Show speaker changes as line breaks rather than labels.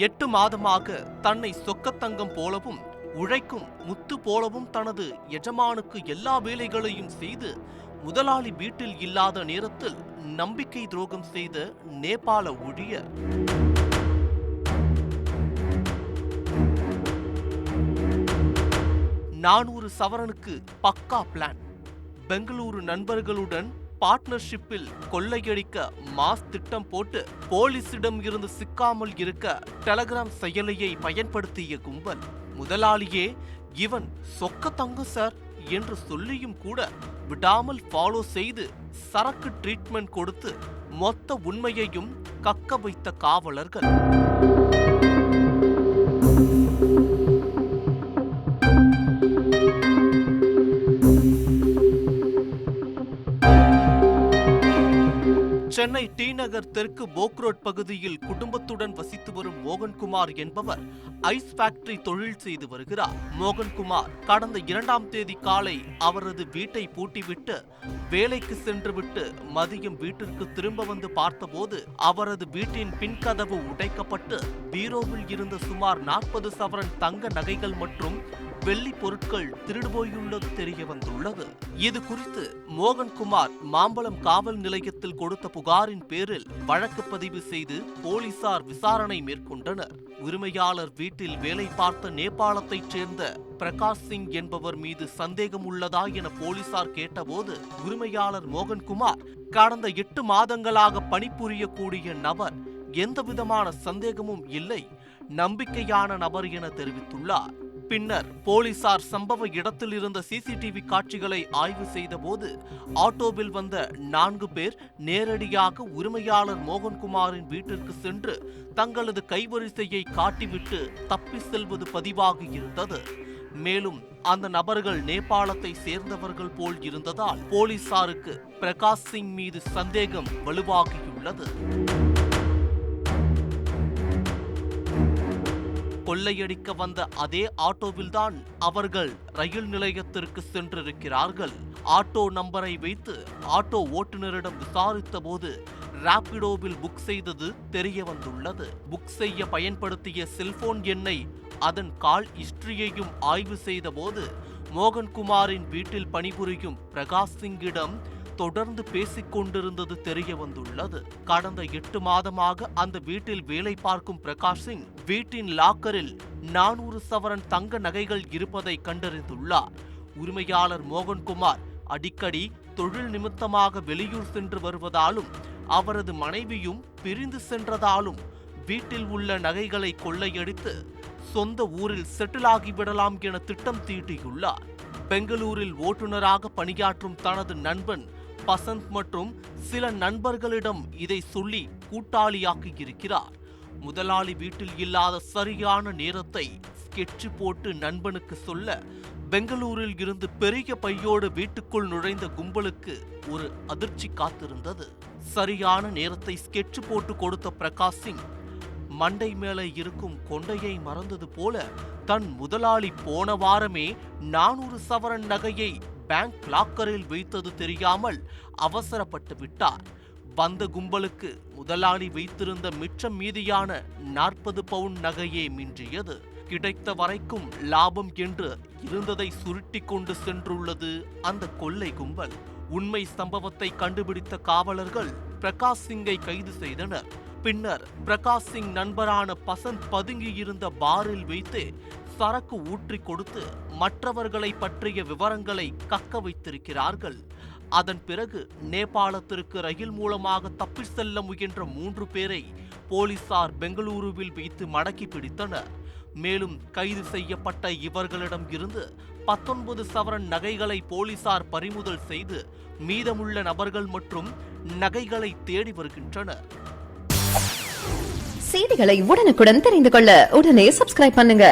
8 மாதமாக தன்னை சொக்கத்தங்கம் போலவும் உழைக்கும் முத்து போலவும் தனது எஜமானுக்கு எல்லா வேலைகளையும் செய்து முதலாளி வீட்டில் இல்லாத நேரத்தில் நம்பிக்கை துரோகம் செய்த நேபாள ஊழியர். நானூறு சவரனுக்கு பக்கா பிளான். பெங்களூரு நண்பர்களுடன் பார்ட்னர்ஷிப்பில் கொள்ளையடிக்க மாஸ் திட்டம் போட்டு போலீசிடம் இருந்து சிக்காமல் இருக்க டெலகிராம் செயலியை பயன்படுத்திய கும்பல். முதலாளியே இவன் சொக்க தங்கம் சார் என்று சொல்லியும் கூட விடாமல் ஃபாலோ செய்து சரக்கு ட்ரீட்மெண்ட் கொடுத்து மொத்த உண்மையையும் கக்க வைத்த காவலர்கள். சென்னை டி நகர் தெற்கு போக்ரோட் பகுதியில் குடும்பத்துடன் வசித்து வரும் மோகன்குமார் என்பவர் ஐஸ் ஃபேக்டரி தொழில் செய்து வருகிறார். மோகன்குமார் கடந்த 2ஆம் தேதி காலை அவரது வீட்டை பூட்டிவிட்டு வேலைக்கு சென்றுவிட்டு மதியம் வீட்டிற்கு திரும்ப வந்து பார்த்தபோது அவரது வீட்டின் பின்கதவு உடைக்கப்பட்டு பீரோவில் இருந்த சுமார் 40 சவரன் தங்க நகைகள் மற்றும் வெள்ளி பொருட்கள் திருடு போயுள்ளது தெரிய வந்துள்ளது. இது குறித்து மோகன்குமார் மாம்பலம் காவல் நிலையத்தில் கொடுத்த புகாரின் பேரில் வழக்கு பதிவு செய்து போலீசார் விசாரணை மேற்கொண்டனர். உரிமையாளர் வீட்டில் வேலை பார்த்த நேபாளத்தைச் சேர்ந்த பிரகாஷ் சிங் என்பவர் மீது சந்தேகம் உள்ளதா என போலீசார் கேட்டபோது உரிமையாளர் மோகன்குமார் கடந்த 8 மாதங்களாக பணிபுரியக்கூடிய நபர் எந்தவிதமான சந்தேகமும் இல்லை, நம்பிக்கையான நபர் என தெரிவித்துள்ளார். பின்னர் போலீசார் சம்பவ இடத்தில் இருந்த சிசிடிவி காட்சிகளை ஆய்வு செய்த போது ஆட்டோவில் வந்த 4 பேர் நேரடியாக உரிமையாளர் மோகன்குமாரின் வீட்டிற்கு சென்று தங்களது கைவரிசையை காட்டிவிட்டு தப்பி செல்வது பதிவாகி இருந்தது. மேலும் அந்த நபர்கள் நேபாளத்தை சேர்ந்தவர்கள் போல் இருந்ததால் போலீசாருக்கு பிரகாஷ் சிங் மீது சந்தேகம் வலுவாகியுள்ளது. கொள்ளையடிக்க வந்த அதே ஆட்டோவில்தான் அவர்கள் ரயில் நிலையத்திற்கு சென்றிருக்கிறார்கள். ஆட்டோ நம்பரை வைத்து ஆட்டோ ஓட்டுநரிடம் விசாரித்த போது ராபிடோவில் புக் செய்தது தெரிய வந்துள்ளது. புக் செய்ய பயன்படுத்திய செல்போன் எண்ணை அதன் கால் ஹிஸ்டரியையும் ஆய்வு செய்த போது மோகன்குமாரின் வீட்டில் பணிபுரியும் பிரகாஷ் சிங்கிடம் தொடர்ந்து பேசிக் கொண்டிருந்தது தெரிய வந்துள்ளது. கடந்த 8 மாதமாக அந்த வீட்டில் வேலை பார்க்கும் பிரகாஷ் சிங் வீட்டின் லாக்கரில் 400 சவரன் தங்க நகைகள் இருப்பதை கண்டறிந்துள்ளார். உரிமையாளர் மோகன்குமார் அடிக்கடி தொழில் நிமித்தமாக வெளியூர் சென்று வருவதாலும் அவரது மனைவியும் பிரிந்து சென்றதாலும் வீட்டில் உள்ள நகைகளை கொள்ளையடித்து சொந்த ஊரில் செட்டில் ஆகிவிடலாம் என திட்டம் தீட்டியுள்ளார். பெங்களூரில் ஓட்டுநராக பணியாற்றும் தனது நண்பன் பசந்த் மற்றும் சில நண்பர்களிடம் இதை சொல்லி கூட்டாளியாக்கி இருக்கிறார். முதலாளி வீட்டில் இல்லாத சரியான நேரத்தை ஸ்கெட்ச் போட்டு நண்பனுக்கு சொல்ல பெங்களூரில் இருந்து பெரிய பையோடு வீட்டுக்குள் நுழைந்த கும்பலுக்கு ஒரு அதிர்ச்சி காத்திருந்தது. சரியான நேரத்தை ஸ்கெட்ச் போட்டு கொடுத்த பிரகாஷ் சிங் மண்டை மேலே இருக்கும் கொண்டையை மறந்தது போல தன் முதலாளி போன வாரமே 400 சவரன் நகையை பேங்க் லாக்கரில் வைத்தது தெரியாமல் அவசரப்பட்டு விட்டார். வந்த கும்பலுக்கு முதலாளி வைத்திருந்த மிச்சம் மீதியான 40 பவுண்ட் நகையே மிஞ்சியது. கிடைத்த வரைக்கும் லாபம் என்று இருந்ததை சுருட்டி கொண்டு சென்றுள்ளது அந்த கொள்ளை கும்பல். உண்மை சம்பவத்தை கண்டுபிடித்த காவலர்கள் பிரகாஷ் சிங்கை கைது செய்தனர். பின்னர் பிரகாஷ் சிங் நண்பரான பசந்த் பதுங்கி இருந்த பாரில் வைத்து சரக்கு ஊற்றி கொடுத்து மற்றவர்களை பற்றிய விவரங்களை கக்க வைத்திருக்கிறார்கள். அதன் பிறகு நேபாளத்திற்கு ரயில் மூலமாக தப்பி செல்ல முயன்ற 3 பேரை போலீசார் பெங்களூருவில் வைத்து மடக்கி பிடித்தனர். மேலும் கைது செய்யப்பட்ட இவர்களிடம் இருந்து 19 சவரன் நகைகளை போலீசார் பறிமுதல் செய்து மீதமுள்ள நபர்கள் மற்றும் நகைகளை தேடி வருகின்றனர்.
செய்திகளை உடனுக்குடன் தெரிந்து கொள்ள உடனே சப்ஸ்கிரைப் பண்ணுங்க.